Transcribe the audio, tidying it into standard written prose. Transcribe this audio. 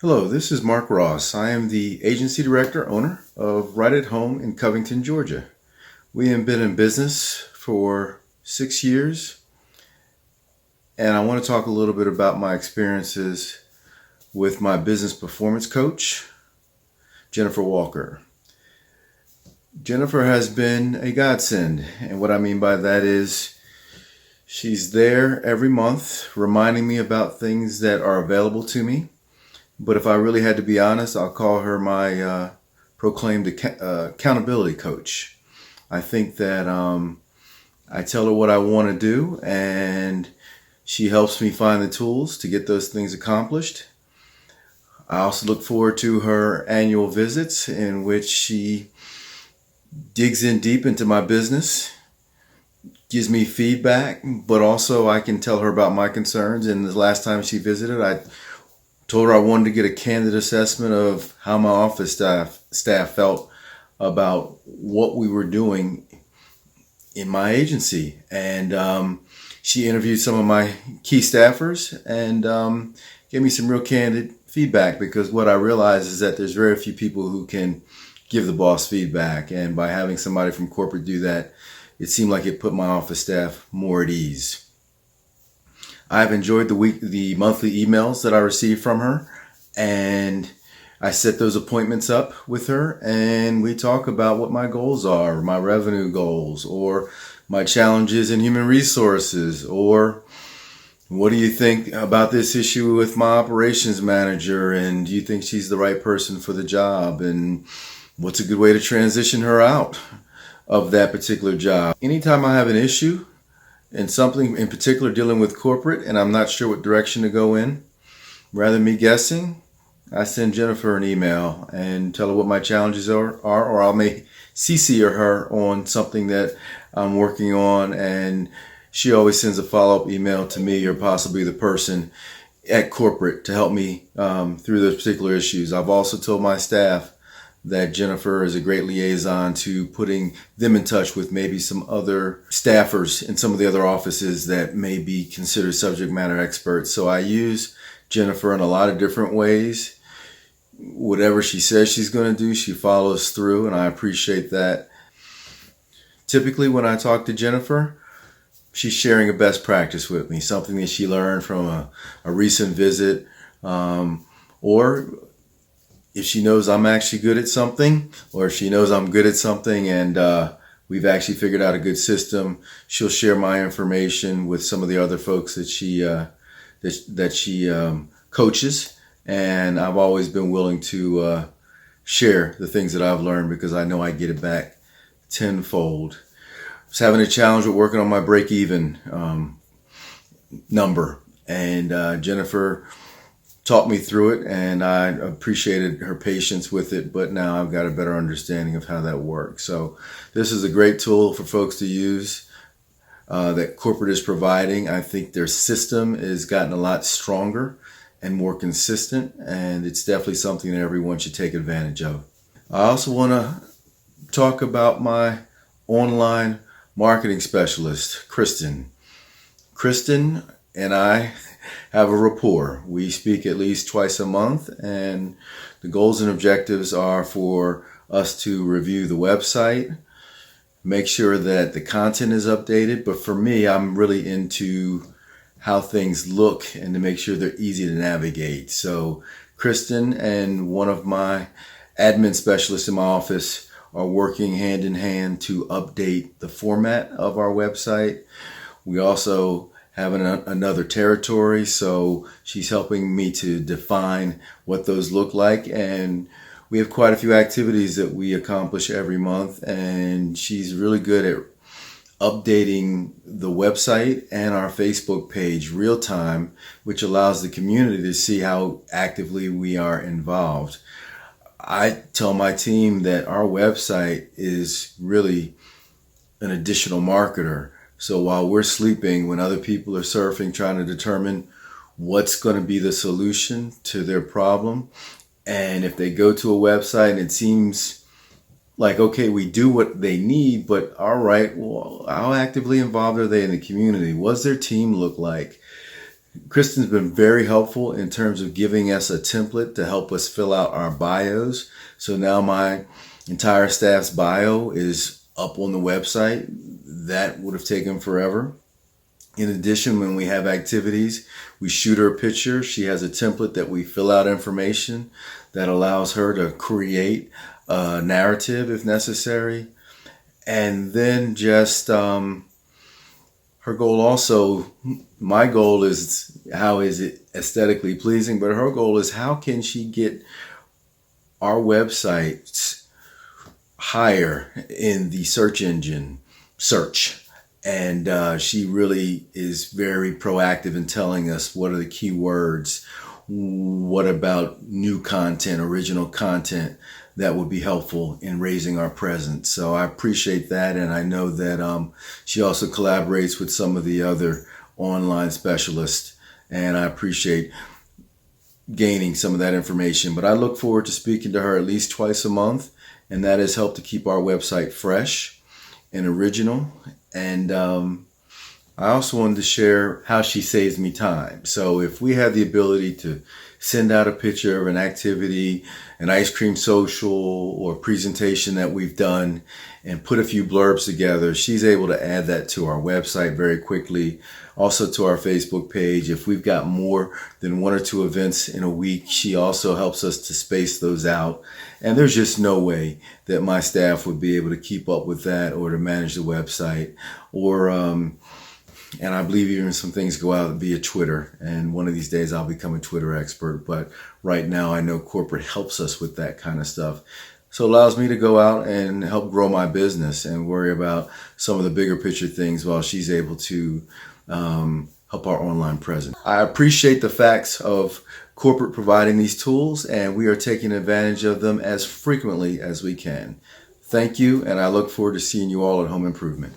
Hello, this is Mark Ross. I am the agency director, owner of Right at Home in Covington, Georgia. We have been in business for 6 years, and I want to talk a little bit about my experiences with my business performance coach, Jennifer Walker. Jennifer has been a godsend, and what I mean by that is she's there every month reminding me about things that are available to me. But if I really had to be honest, I'll call her my proclaimed accountability coach. I think that I tell her what I want to do, and she helps me find the tools to get those things accomplished. I also look forward to her annual visits in which she digs in deep into my business, gives me feedback, but also I can tell her about my concerns. And the last time she visited, I told her I wanted to get a candid assessment of how my office staff felt about what we were doing in my agency. And she interviewed some of my key staffers and gave me some real candid feedback, because what I realized is that there's very few people who can give the boss feedback. And by having somebody from corporate do that, it seemed like it put my office staff more at ease. I've enjoyed the monthly emails that I receive from her, and I set those appointments up with her, and we talk about what my goals are, my revenue goals, or my challenges in human resources, or what do you think about this issue with my operations manager, and do you think she's the right person for the job, and what's a good way to transition her out of that particular job. Anytime I have an issue and something in particular dealing with corporate and I'm not sure what direction to go in, rather than me guessing, I send Jennifer an email and tell her what my challenges are, or I may CC her on something that I'm working on, and she always sends a follow-up email to me or possibly the person at corporate to help me through those particular issues. I've also told my staff that Jennifer is a great liaison to putting them in touch with maybe some other staffers in some of the other offices that may be considered subject matter experts. So I use Jennifer in a lot of different ways. Whatever she says she's going to do, she follows through, and I appreciate that. Typically, when I talk to Jennifer, she's sharing a best practice with me, something that she learned from a recent visit, or if she knows I'm actually good at something, or if she knows I'm good at something and we've actually figured out a good system, she'll share my information with some of the other folks that she coaches. And I've always been willing to share the things that I've learned, because I know I get it back tenfold. I was having a challenge with working on my break-even number, and Jennifer taught me through it, and I appreciated her patience with it, but now I've got a better understanding of how that works. So this is a great tool for folks to use that corporate is providing. I think their system has gotten a lot stronger and more consistent, and it's definitely something that everyone should take advantage of. I also want to talk about my online marketing specialist, Kristen. Kristen and I have a rapport. We speak at least twice a month, and the goals and objectives are for us to review the website, make sure that the content is updated. But for me, I'm really into how things look and to make sure they're easy to navigate. So Kristen and one of my admin specialists in my office are working hand in hand to update the format of our website. We also have another territory, so she's helping me to define what those look like, and we have quite a few activities that we accomplish every month, and she's really good at updating the website and our Facebook page real time, which allows the community to see how actively we are involved. I tell my team that our website is really an additional marketer. So while we're sleeping, when other people are surfing, trying to determine what's going to be the solution to their problem, and if they go to a website and it seems like, okay, we do what they need, but all right, well, how actively involved are they in the community? What's their team look like? Kristen's been very helpful in terms of giving us a template to help us fill out our bios. So now my entire staff's bio is up on the website. That would have taken forever. In addition, when we have activities, we shoot her a picture. She has a template that we fill out information that allows her to create a narrative if necessary. And then just her goal also, my goal is how is it aesthetically pleasing, but her goal is how can she get our websites higher in the search engine search. And she really is very proactive in telling us what are the key words, what about new content, original content that would be helpful in raising our presence. So I appreciate that, and I know that she also collaborates with some of the other online specialists, and I appreciate gaining some of that information. But I look forward to speaking to her at least twice a month, and that has helped to keep our website fresh and original. And I also wanted to share how she saves me time. So if we have the ability to send out a picture of an activity, an ice cream social or presentation that we've done, and put a few blurbs together, she's able to add that to our website very quickly. Also to our Facebook page. If we've got more than 1 or 2 events in a week, she also helps us to space those out. And there's just no way that my staff would be able to keep up with that or to manage the website. Or, and I believe even some things go out via Twitter. And one of these days I'll become a Twitter expert. But right now I know corporate helps us with that kind of stuff. So it allows me to go out and help grow my business and worry about some of the bigger picture things while she's able to help our online presence. I appreciate the facts of corporate providing these tools, and we are taking advantage of them as frequently as we can. Thank you, and I look forward to seeing you all at Home Improvement.